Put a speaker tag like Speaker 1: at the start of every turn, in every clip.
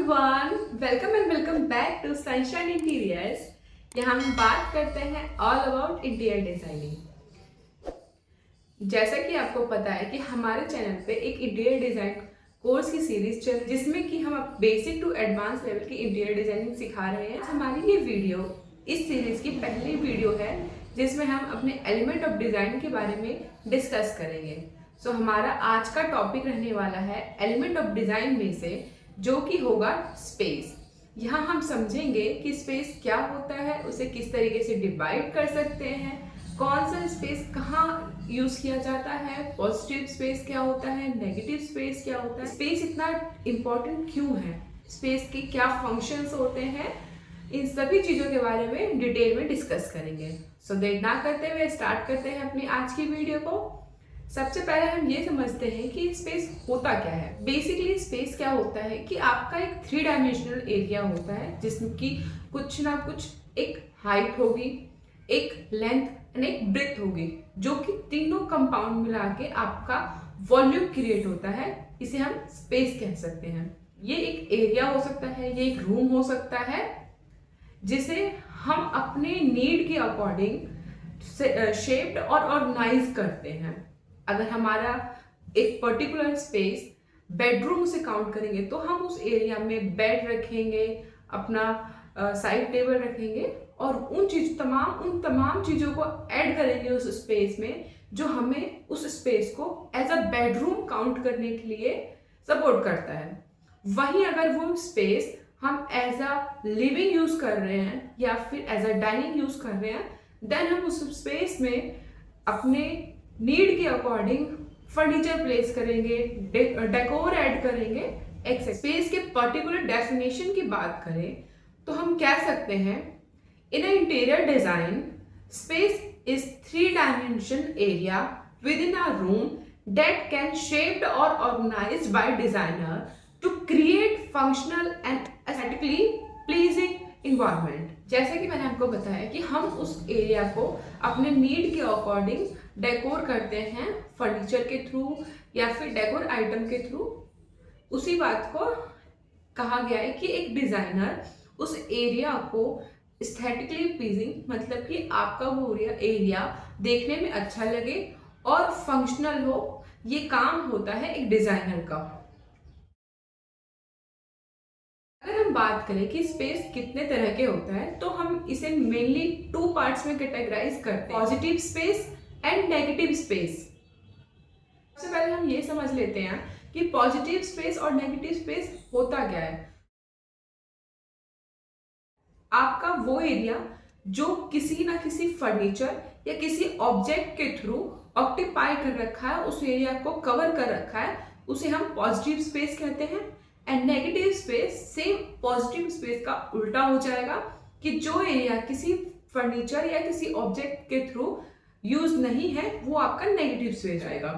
Speaker 1: Everyone, welcome and welcome back to Sunshine Interiors. यहाँ हम बात करते हैं ऑल अबाउट इंटीरियर डिजाइनिंग। जैसा कि आपको पता है कि हमारे चैनल पे एक इंटीरियर डिजाइन कोर्स की सीरीज चल जिसमें कि हम बेसिक टू एडवांस लेवल की इंटीरियर डिजाइनिंग सिखा रहे हैं। हमारी ये वीडियो इस सीरीज की पहली वीडियो है जिसमें हम अपने एलिमेंट ऑफ डिजाइन के बारे में डिस्कस करेंगे। सो हमारा आज का टॉपिक रहने वाला है एलिमेंट ऑफ डिजाइन में से जो कि होगा स्पेस। यहाँ हम समझेंगे कि स्पेस क्या होता है, उसे किस तरीके से डिवाइड कर सकते हैं, कौन सा स्पेस कहाँ यूज किया जाता है, पॉजिटिव स्पेस क्या होता है, नेगेटिव स्पेस क्या होता है, स्पेस इतना इम्पोर्टेंट क्यों है, स्पेस के क्या फंक्शंस होते हैं, इन सभी चीजों के बारे में डिटेल में डिस्कस करेंगे। सो देर ना करते हुए स्टार्ट करते हैं अपनी आज की वीडियो को। सबसे पहले हम ये समझते हैं कि स्पेस होता क्या है। बेसिकली स्पेस क्या होता है कि आपका एक 3 डायमेंशनल एरिया होता है जिसमें कि कुछ ना कुछ एक हाइट होगी, एक लेंथ एंड एक ब्रेथ होगी, जो कि तीनों कंपाउंड मिला के आपका वॉल्यूम क्रिएट होता है। इसे हम स्पेस कह सकते हैं। ये एक एरिया हो सकता है, ये एक रूम हो सकता है जिसे हम अपने नीड के अकॉर्डिंग शेप्ड और ऑर्गेनाइज करते हैं। अगर हमारा एक पर्टिकुलर स्पेस बेडरूम से काउंट करेंगे तो हम उस एरिया में बेड रखेंगे, अपना साइड टेबल रखेंगे और उन तमाम चीज़ों को ऐड करेंगे उस स्पेस में, जो हमें उस स्पेस को एज अ बेडरूम काउंट करने के लिए सपोर्ट करता है। वहीं अगर वो स्पेस हम एज अ लिविंग यूज कर रहे हैं या फिर एज अ डाइनिंग यूज कर रहे हैं, देन हम उस स्पेस में अपने नीड के अकॉर्डिंग फर्नीचर प्लेस करेंगे, डेकोर ऐड करेंगे। एक स्पेस के पर्टिकुलर डेफिनेशन की बात करें तो हम कह सकते हैं in interior design space is 3 dimension area with in a room that can shaped or organized by designer to create functional and aesthetically pleasing environment। जैसे कि मैंने आपको बताया कि हम उस एरिया को अपने नीड के अकॉर्डिंग डेकोर करते हैं फर्नीचर के थ्रू या फिर डेकोर आइटम के थ्रू। उसी बात को कहा गया है कि एक डिजाइनर उस एरिया को एस्थेटिकली प्लीजिंग, मतलब कि आपका वो एरिया देखने में अच्छा लगे और फंक्शनल हो, ये काम होता है एक डिजाइनर का। अगर हम बात करें कि स्पेस कितने तरह के होता है तो हम इसे मेनली 2 पार्ट्स में कैटेगराइज करते हैं, positive space and negative space. सबसे पहले हम ये समझ लेते हैं कि पॉजिटिव स्पेस और नेगेटिव स्पेस होता क्या है। आपका वो एरिया जो किसी ना किसी फर्नीचर या किसी ऑब्जेक्ट के थ्रू ऑक्यूपाई कर रखा है, उस एरिया को कवर कर रखा है, उसे हम पॉजिटिव स्पेस कहते हैं। And negative space same positive space का उल्टा हो जाएगा कि जो एरिया किसी फर्नीचर या किसी ऑब्जेक्ट के थ्रू यूज नहीं है वो आपका नेगेटिव स्पेस आएगा।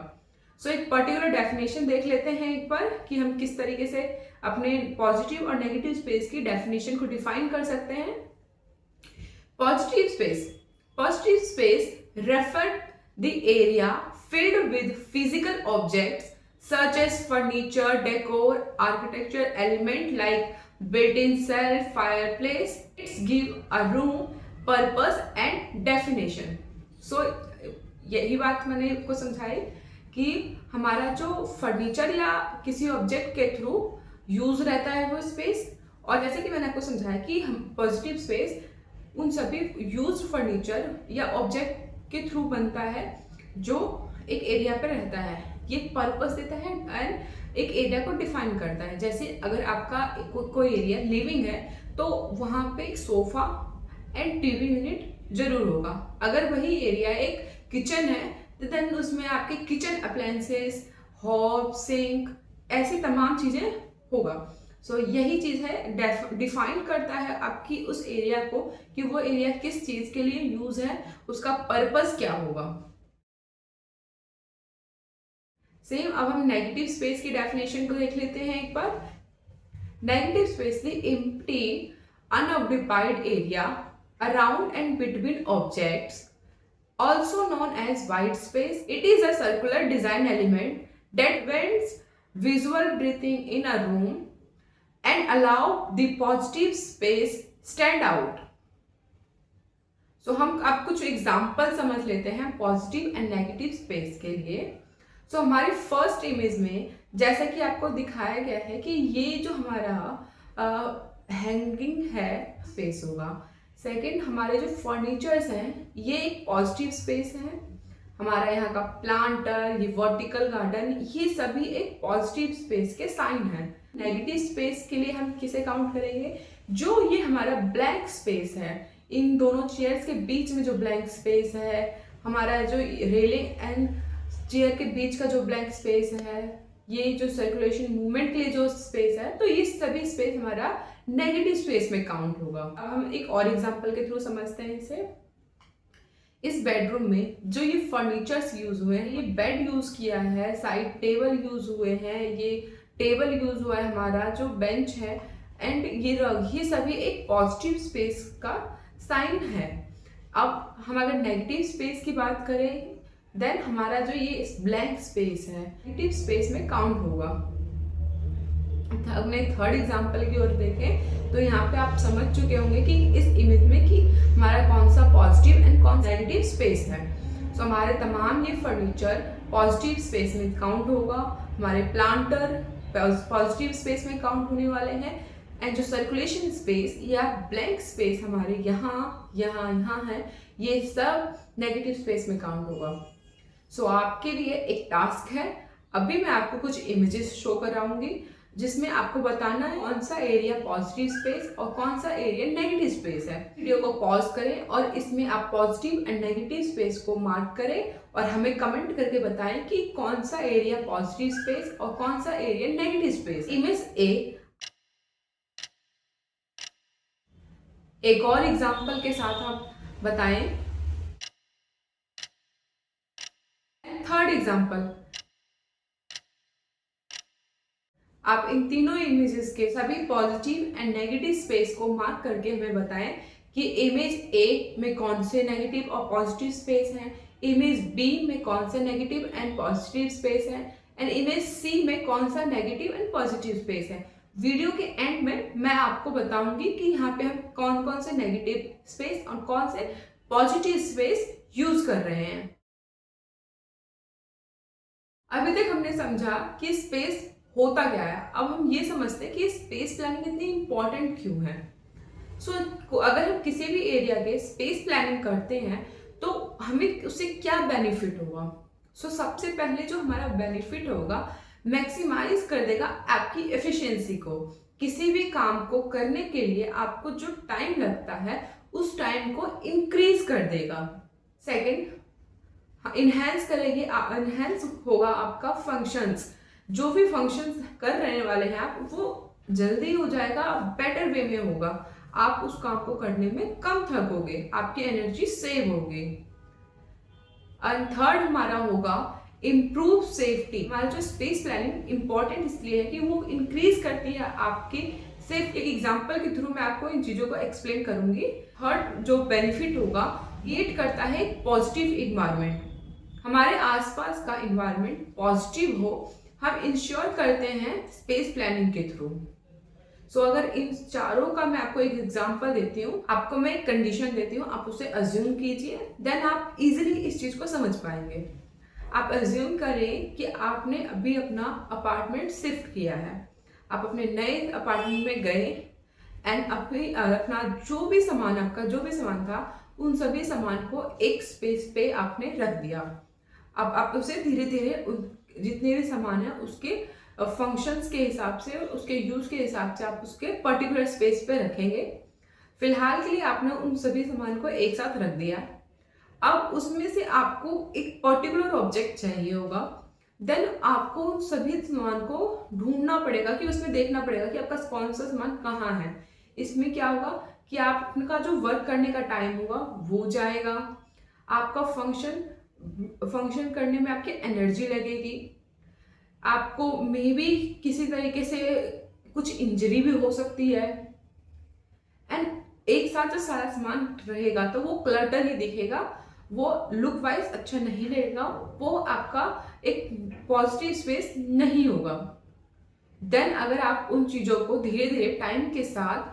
Speaker 1: सो एक पर्टिकुलर डेफिनेशन देख लेते हैं एक बार कि हम किस तरीके से अपने पॉजिटिव और नेगेटिव स्पेस की डेफिनेशन को डिफाइन कर सकते हैं। Positive space refer the area filled with physical objects such as furniture, decor, architecture element like built-in shelf, fireplace. It's give a room purpose and definition. So यही बात मैंने आपको समझाई कि हमारा जो फर्नीचर या किसी ऑब्जेक्ट के थ्रू यूज रहता है वो स्पेस, और जैसे कि मैंने आपको समझाया कि हम पॉजिटिव स्पेस उन सभी यूज फर्नीचर या ऑब्जेक्ट के थ्रू बनता है जो एक एरिया पे रहता है, ये पर्पस देता है एंड एक एरिया को डिफाइन करता है। जैसे अगर आपका कोई एरिया लिविंग है तो वहाँ पे एक सोफा एंड टीवी यूनिट जरूर होगा। अगर वही एरिया एक किचन है तो देन उसमें आपके किचन अप्लायंसेस, हॉब, सिंक, ऐसी तमाम चीजें होगा। सो यही चीज है, डिफाइन करता है आपकी उस एरिया को कि वो एरिया किस चीज के लिए यूज है, उसका पर्पस क्या होगा। सेम अब हम नेगेटिव स्पेस की डेफिनेशन को देख लेते हैं एक बार। Negative space the empty unoccupied area around and between objects, also known as white space. It is a circular design element that prevents visual breathing in a room and allow the positive space stand out. हम अब कुछ example समझ लेते हैं positive and negative space के लिए। हमारी first image में जैसा कि आपको दिखाया गया है कि ये जो हमारा हैंगिंग है स्पेस होगा। सेकंड, हमारे जो फर्नीचर्स हैं ये एक पॉजिटिव स्पेस है। हमारा यहाँ का प्लांटर, ये वर्टिकल गार्डन, ये सभी एक पॉजिटिव स्पेस के साइन है। नेगेटिव स्पेस के लिए हम किसे काउंट करेंगे? जो ये हमारा ब्लैंक स्पेस है, इन दोनों चेयर्स के बीच में जो ब्लैंक स्पेस है, हमारा जो रेलिंग एंड चेयर के बीच का जो ब्लैंक स्पेस है, ये जो सर्कुलेशन मूवमेंट के लिए जो स्पेस है, तो ये सभी स्पेस हमारा नेगेटिव स्पेस में काउंट होगा। अब हम एक और एग्जांपल के थ्रू समझते हैं इसे। इस बेडरूम में जो ये फर्नीचर्स यूज हुए हैं, ये बेड यूज किया है, साइड टेबल यूज हुए हैं, ये टेबल यूज हुआ है, हमारा जो बेंच है एंड ये रग, ये सभी एक पॉजिटिव स्पेस का साइन है। अब हम अगर नेगेटिव स्पेस की बात करें, देन हमारा जो ये ब्लैंक स्पेस है नेगेटिव स्पेस में काउंट होगा। अपने थर्ड एग्जांपल की ओर देखें तो यहाँ पे आप समझ चुके होंगे कि इस इमेज में कि हमारा कौन सा पॉजिटिव एंड कौन सा नेगेटिव स्पेस है। हमारे तमाम ये फर्नीचर पॉजिटिव स्पेस में काउंट होगा, हमारे प्लांटर पॉजिटिव स्पेस में काउंट होने वाले हैं, एंड जो सर्कुलेशन स्पेस या ब्लैंक स्पेस हमारे यहाँ है, ये सब नेगेटिव स्पेस में काउंट होगा। आपके लिए एक टास्क है, अभी मैं आपको कुछ इमेजेस शो कराऊंगी जिसमें आपको बताना है कौन सा एरिया पॉजिटिव स्पेस और कौन सा एरिया नेगेटिव स्पेस है। वीडियो को पॉज करें और इसमें आप पॉजिटिव एंड नेगेटिव स्पेस को मार्क करें और हमें कमेंट करके बताएं कि कौन सा एरिया पॉजिटिव स्पेस और कौन सा area negative space. Image A. एक और एग्जांपल के साथ आप बताएं। थर्ड एग्जांपल, आप इन तीनों इमेजेस के सभी पॉजिटिव एंड नेगेटिव स्पेस को मार्क करके हमें बताएं कि इमेज ए में कौन से नेगेटिव और पॉजिटिव स्पेस हैं, इमेज बी में कौन से नेगेटिव एंड पॉजिटिव स्पेस है, एंड इमेज सी में कौन सा नेगेटिव एंड पॉजिटिव स्पेस है। वीडियो के एंड में मैं आपको बताऊंगी कि यहाँ पे हम कौन कौन से नेगेटिव स्पेस और कौन से पॉजिटिव स्पेस यूज कर रहे हैं। अभी तक हमने समझा कि स्पेस होता क्या है। अब हम ये समझते हैं कि स्पेस प्लानिंग इतनी इंपॉर्टेंट क्यों है। अगर हम किसी भी एरिया के स्पेस प्लानिंग करते हैं तो हमें उससे क्या बेनिफिट होगा। सबसे पहले जो हमारा बेनिफिट होगा, मैक्सिमाइज कर देगा आपकी एफिशिएंसी को। किसी भी काम को करने के लिए आपको जो टाइम लगता है उस टाइम को इंक्रीज कर देगा। सेकंड, इनहेंस इनहेंस होगा आपका फंक्शंस। जो भी फंक्शंस कर रहने वाले हैं आप, वो जल्दी हो जाएगा, बेटर वे में होगा, आप उस काम को करने में कम थकोगे, आपकी एनर्जी सेव होगी। एंड थर्ड हमारा होगा इम्प्रूव सेफ्टी। हमारा जो स्पेस प्लानिंग इंपॉर्टेंट इसलिए है कि वो इंक्रीज करती है आपकी सेफ्टी। एग्जाम्पल के थ्रू मैं आपको इन चीज़ों को एक्सप्लेन करूंगी। थर्ड जो बेनिफिट होगा, क्रिएट करता है पॉजिटिव इन्वायरमेंट। हमारे आसपास का इन्वायरमेंट पॉजिटिव हो, हम इंश्योर करते हैं स्पेस प्लानिंग के थ्रू। अगर इन चारों का मैं आपको एक एग्जांपल देती हूँ, आपको मैं एक कंडीशन देती हूँ, आप उसे अज्यूम कीजिए, देन आप इजीली इस चीज को समझ पाएंगे। आप अज्यूम करें कि आपने अभी अपना अपार्टमेंट शिफ्ट किया है, आप अपने नए अपार्टमेंट में गए एंड अपना जो भी सामान था उन सभी सामान को एक स्पेस पे आपने रख दिया। अब आप उसे धीरे धीरे जितने भी सामान है उसके फंक्शंस के हिसाब से, उसके यूज के हिसाब से आप उसके पर्टिकुलर स्पेस पे रखेंगे। फिलहाल के लिए आपने उन सभी सामान को एक साथ रख दिया। अब उसमें से आपको एक पर्टिकुलर ऑब्जेक्ट चाहिए होगा, देन आपको उन सभी सामान को ढूंढना पड़ेगा, कि उसमें देखना पड़ेगा कि आपका कौन सा सामान कहाँ है। इसमें क्या होगा कि आपका जो वर्क करने का टाइम होगा वो जाएगा, आपका फंक्शन करने में आपकी एनर्जी लगेगी, आपको मे बी किसी तरीके से कुछ इंजरी भी हो सकती है, एंड एक साथ जो सारा सामान रहेगा तो वो क्लटर ही दिखेगा, वो लुक वाइज अच्छा नहीं लगेगा, वो आपका एक पॉजिटिव स्पेस नहीं होगा। देन अगर आप उन चीज़ों को धीरे धीरे टाइम के साथ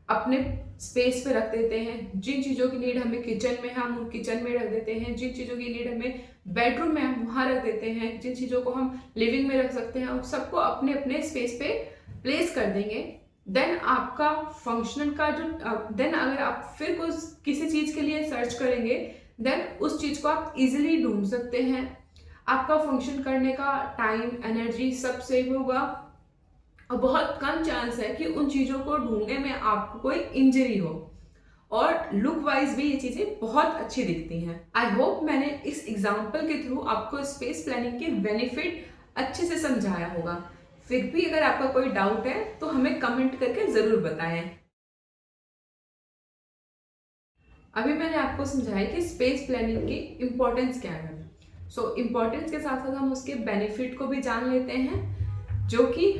Speaker 1: अपने स्पेस पे रख देते हैं, जिन चीज़ों की नीड हमें किचन में है हम किचन में रख देते हैं, जिन चीज़ों की नीड हमें बेडरूम में हम वहाँ रख देते हैं, जिन चीज़ों को हम लिविंग में रख सकते हैं, उन सबको अपने अपने स्पेस पे प्लेस कर देंगे। देन आपका फंक्शनल का जो देन अगर आप फिर कुछ किसी चीज़ के लिए सर्च करेंगे, देन उस चीज़ को आप इजीली ढूंढ सकते हैं। आपका फंक्शन करने का टाइम, एनर्जी सब सेव होगा और बहुत कम चांस है कि उन चीज़ों को ढूंढने में आपको कोई इंजरी हो, और लुक वाइज भी ये चीज़ें बहुत अच्छी दिखती हैं। आई होप मैंने इस एग्जाम्पल के थ्रू आपको स्पेस प्लानिंग के बेनिफिट अच्छे से समझाया होगा। फिर भी अगर आपका कोई डाउट है तो हमें कमेंट करके ज़रूर बताएं। अभी मैंने आपको समझाया कि स्पेस प्लानिंग की इम्पोर्टेंस क्या है। सो इम्पोर्टेंस के साथ साथ हम उसके बेनिफिट को भी जान लेते हैं, जो कि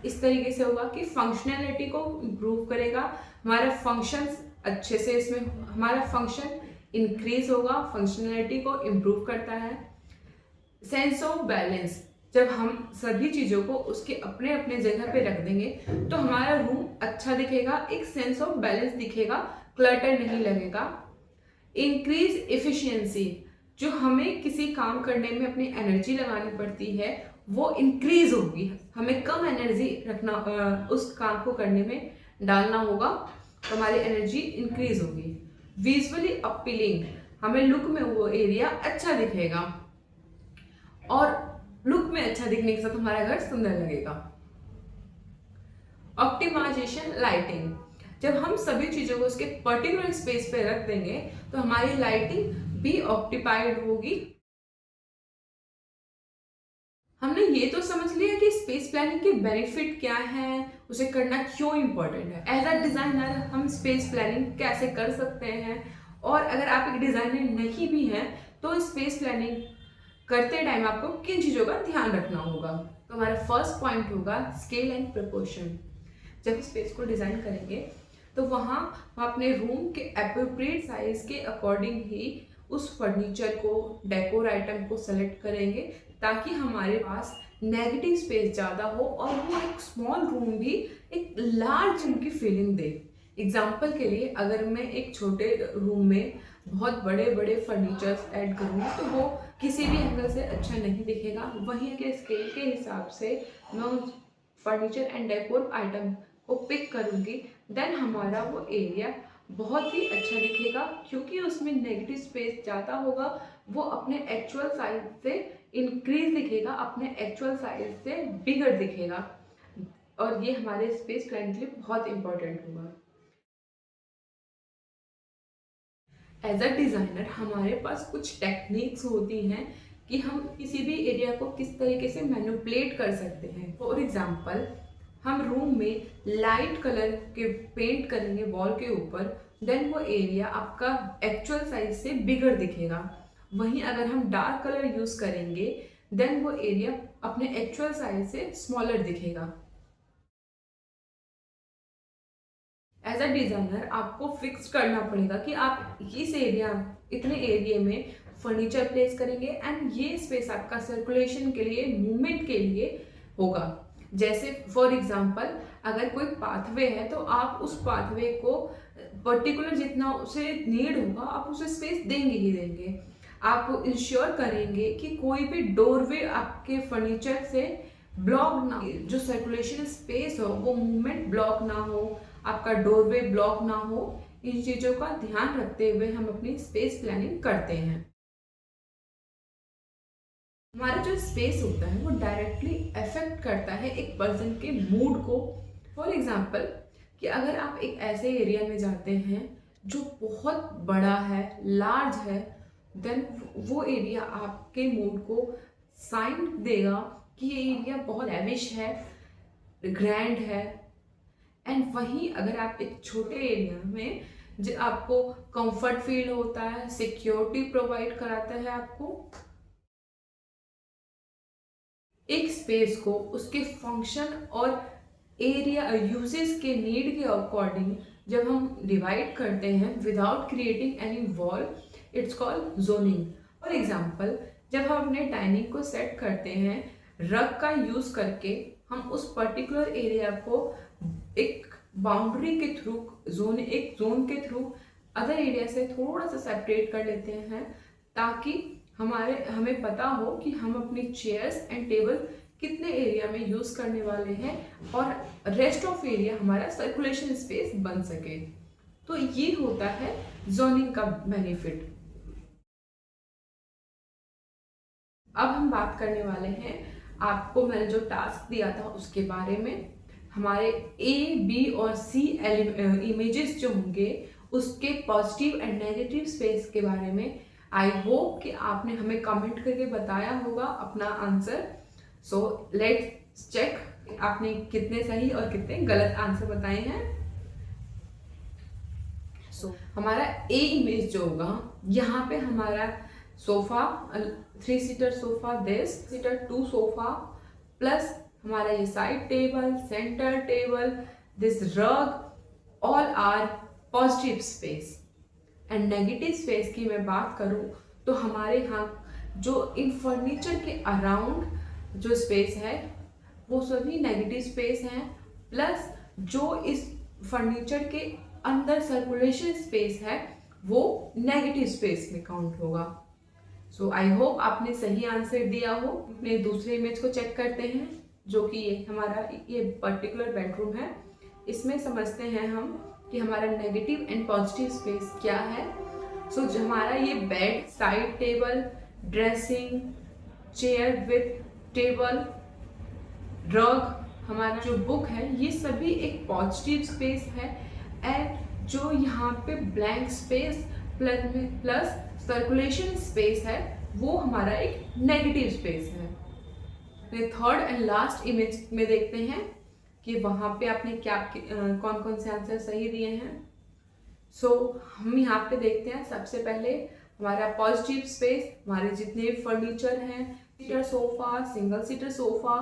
Speaker 1: इस तरीके से होगा कि फंक्शनैलिटी को इम्प्रूव करेगा, हमारा फंक्शंस अच्छे से इसमें हमारा फंक्शन इंक्रीज होगा, फंक्शनैलिटी को इम्प्रूव करता है। सेंस ऑफ बैलेंस, जब हम सभी चीज़ों को उसके अपने अपने जगह पे रख देंगे तो हमारा रूम अच्छा दिखेगा, एक सेंस ऑफ बैलेंस दिखेगा, क्लटर नहीं लगेगा। इंक्रीज एफिशिएंसी, जो हमें किसी काम करने में अपनी एनर्जी लगानी पड़ती है वो इंक्रीज होगी, हमें कम एनर्जी रखना उस काम को करने में डालना होगा तो हमारी एनर्जी इंक्रीज होगी। विजुअली अपीलिंग, हमें लुक में वो एरिया अच्छा दिखेगा और लुक में अच्छा दिखने के साथ हमारा घर सुंदर लगेगा। ऑप्टिमाइजेशन लाइटिंग, जब हम सभी चीज़ों को उसके पर्टिकुलर स्पेस पे रख देंगे तो हमारी लाइटिंग भी ऑप्टिमाइड होगी। हमने ये तो समझ लिया कि स्पेस प्लानिंग के बेनिफिट क्या है, उसे करना क्यों इम्पोर्टेंट है। एज अ डिज़ाइनर हम स्पेस प्लानिंग कैसे कर सकते हैं, और अगर आप एक डिज़ाइनर नहीं भी हैं तो स्पेस प्लानिंग करते टाइम आपको किन चीज़ों का ध्यान रखना होगा। तो हमारा फर्स्ट पॉइंट होगा स्केल एंड प्रोपोर्शन। जब स्पेस को डिज़ाइन करेंगे तो वहाँ हम अपने रूम के एप्रोप्रिएट साइज के अकॉर्डिंग ही उस फर्नीचर को, डेकोर आइटम को सेलेक्ट करेंगे ताकि हमारे पास नेगेटिव स्पेस ज़्यादा हो और वो एक स्मॉल रूम भी एक लार्ज रूम की फीलिंग दे। एग्जाम्पल के लिए अगर मैं एक छोटे रूम में बहुत बड़े बड़े फर्नीचर्स ऐड करूँगी तो वो किसी भी एंगल से अच्छा नहीं दिखेगा। वहीं के स्केल के हिसाब से मैं उस फर्नीचर एंड डेकोर आइटम को पिक करूँगी, देन हमारा वो एरिया बहुत ही अच्छा दिखेगा क्योंकि उसमें नेगेटिव स्पेस ज़्यादा होगा, वो अपने एक्चुअल साइज से इंक्रीज दिखेगा, अपने एक्चुअल साइज से बिगड़ दिखेगा, और ये हमारे स्पेस प्लानिंग के लिए बहुत इंपॉर्टेंट होगा। एज अ डिज़ाइनर हमारे पास कुछ टेक्निक्स होती हैं कि हम किसी भी एरिया को किस तरीके से मैनिपुलेट कर सकते हैं। फॉर एग्जांपल, हम रूम में लाइट कलर के पेंट करेंगे वॉल के ऊपर, देन वो एरिया आपका एक्चुअल साइज से बिगड़ दिखेगा। वहीं अगर हम डार्क कलर यूज़ करेंगे देन वो एरिया अपने एक्चुअल साइज से स्मॉलर दिखेगा। एज अ डिज़ाइनर आपको फिक्स करना पड़ेगा कि आप इस एरिया, इतने एरिया में फर्नीचर प्लेस करेंगे एंड ये स्पेस आपका सर्कुलेशन के लिए, मूवमेंट के लिए होगा। जैसे फॉर एग्जांपल, अगर कोई पाथवे है तो आप उस पाथवे को पर्टिकुलर जितना उसे नीड होगा आप उसे स्पेस देंगे ही देंगे। आप इंश्योर करेंगे कि कोई भी डोरवे आपके फर्नीचर से ब्लॉक ना, जो सर्कुलेशन स्पेस हो वो मूवमेंट ब्लॉक ना हो, आपका डोरवे ब्लॉक ना हो। इन चीज़ों का ध्यान रखते हुए हम अपनी स्पेस प्लानिंग करते हैं। हमारा जो स्पेस होता है वो डायरेक्टली अफेक्ट करता है एक पर्सन के मूड को। फॉर एग्जांपल, कि अगर आप एक ऐसे एरिया में जाते हैं जो बहुत बड़ा है, लार्ज है, देन वो एरिया आपके मूड को साइन देगा कि ये एरिया बहुत लैविश है, ग्रैंड है। एंड वहीं अगर आप एक छोटे एरिया में जो आपको कंफर्ट फील होता है, सिक्योरिटी प्रोवाइड कराता है, आपको एक स्पेस को उसके फंक्शन और एरिया यूजेस के नीड के अकॉर्डिंग जब हम डिवाइड करते हैं without creating any wall, it's called zoning. For example, जब हम अपने डाइनिंग को सेट करते हैं रग का यूज़ करके, हम उस पर्टिकुलर एरिया को एक बाउंड्री के थ्रू, एक जोन के थ्रू अदर एरिया से थोड़ा सा सेपरेट कर लेते हैं, ताकि हमें पता हो कि हम अपनी चेयर्स एंड टेबल कितने एरिया में यूज करने वाले हैं और रेस्ट ऑफ एरिया हमारा सर्कुलेशन स्पेस बन सके। तो ये होता है जोनिंग का बेनिफिट। अब हम बात करने वाले हैं, आपको मैंने जो टास्क दिया था उसके बारे में। हमारे ए, बी और सी इमेजेस जो होंगे उसके पॉजिटिव एंड नेगेटिव स्पेस के बारे में आई होप कि आपने हमें कमेंट करके बताया होगा अपना आंसर। सो लेट्स चेक आपने कितने सही और कितने गलत आंसर बताए हैं। हमारा ए इमेज जो होगा, यहाँ पे हमारा sofa 3 seater sofa, this seater 2 sofa, plus हमारा ये side table, centre table, this rug, all are positive space. And negative space की मैं बात करूँ तो हमारे यहाँ जो इन फर्नीचर के अराउंड जो स्पेस है वो सभी नेगेटिव स्पेस हैं, प्लस जो इस फर्नीचर के अंदर सर्कुलेशन स्पेस है वो नेगेटिव स्पेस में काउंट होगा। सो आई होप आपने सही आंसर दिया हो। अपने दूसरे इमेज को चेक करते हैं, जो कि ये हमारा ये पर्टिकुलर बेडरूम है। इसमें समझते हैं हम कि हमारा नेगेटिव एंड पॉजिटिव स्पेस क्या है। सो जो हमारा ये bed, side table, dressing, chair with table, रग, हमारा जो बुक है, ये सभी एक पॉजिटिव स्पेस है। एंड जो यहाँ पे blank space plus circulation space है वो हमारा एक नेगेटिव स्पेस है। थर्ड एंड लास्ट इमेज में देखते हैं कि वहाँ पे आपने क्या कौन कौन से आंसर सही दिए हैं। सो हम यहाँ पे देखते हैं, सबसे पहले हमारा पॉजिटिव स्पेस, हमारे जितने भी फर्नीचर हैं, seater sofa, single seater sofa,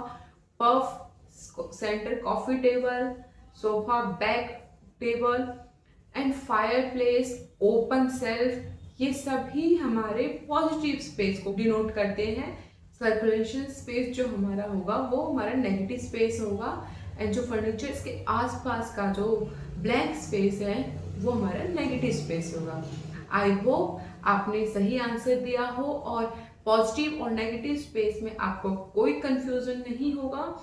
Speaker 1: puff, centre coffee table, sofa back table and fire place, open self, ये सभी हमारे पॉजिटिव स्पेस को डिनोट करते हैं। सर्कुलेशन स्पेस जो हमारा होगा वो हमारा नेगेटिव स्पेस होगा, एंड जो फर्नीचर के आसपास का जो ब्लैंक स्पेस है वो हमारा नेगेटिव स्पेस होगा। आई होप आपने सही आंसर दिया हो और पॉजिटिव और नेगेटिव स्पेस में आपको कोई कंफ्यूजन नहीं होगा।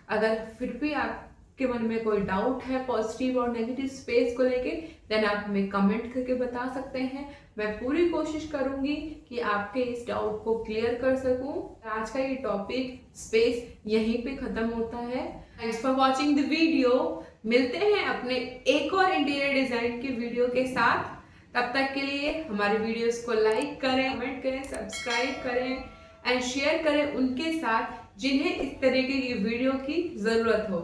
Speaker 1: अगर फिर भी आपके मन में कोई डाउट है पॉजिटिव और नेगेटिव स्पेस को लेके, देन आप हमें कमेंट करके बता सकते हैं। मैं पूरी कोशिश करूंगी कि आपके इस डाउट को क्लियर कर सकूं। आज का ये टॉपिक स्पेस यहीं पे खत्म होता है। Thanks for watching the video. मिलते हैं अपने एक और इंटीरियर डिजाइन के वीडियो के साथ। तब तक के लिए हमारे वीडियोस को लाइक करें, कमेंट करें, सब्सक्राइब करें एंड शेयर करें उनके साथ जिन्हें इस तरीके की वीडियो की जरूरत हो।